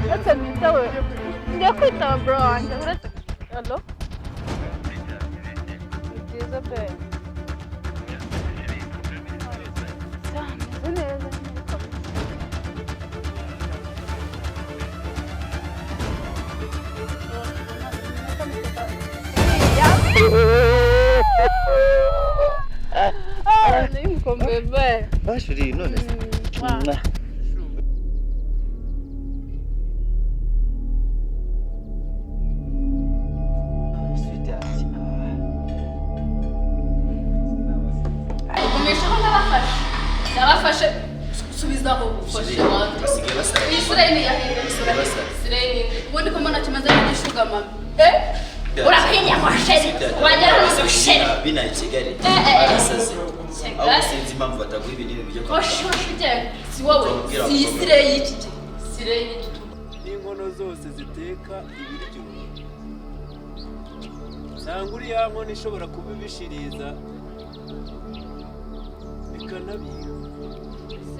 Let's meet the Ndio kwita bro wanjye uretse. Hello? Nziza be. Nem com bebê. Acho que não é. Abafashe subizaho ufashe abantu Israeli yahinde Israeli ubundi ko mbona kimaze n'ishuga mama urahinya mwasheri wajyana no sheri bina Kigali arasaze aho sinzi impamvu bataguha ibinini byo kwa oshije si wowe si Israeli y'iki Israeli n'inkono zose ziteka ibiryo sanguri ya nkono ishobora kubibishiriza bikanabiga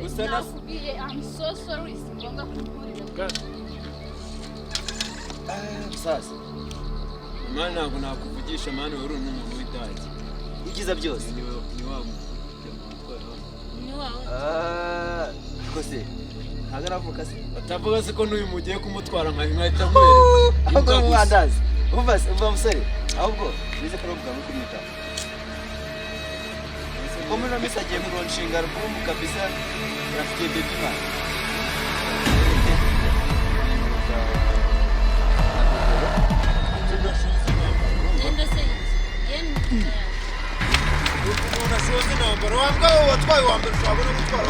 gusa nasubiye I'm so sorry singonga kukurira sasa mama ntabwo nakuvugisha mwana uri umuntu w'idage igiza byose ni wawe kose agaravuka se atavuga se ko n'uyu mugiye kumutwara nkahita nkwereka ahubwo mwandazi umva musore ahubwo bize ko ruvuga muri kumita como na mesa de muronshinga rukumbu kabisa rafiki baby man nenda se yeni una shozi nambara wambwa watwaye wambere twabona gutwara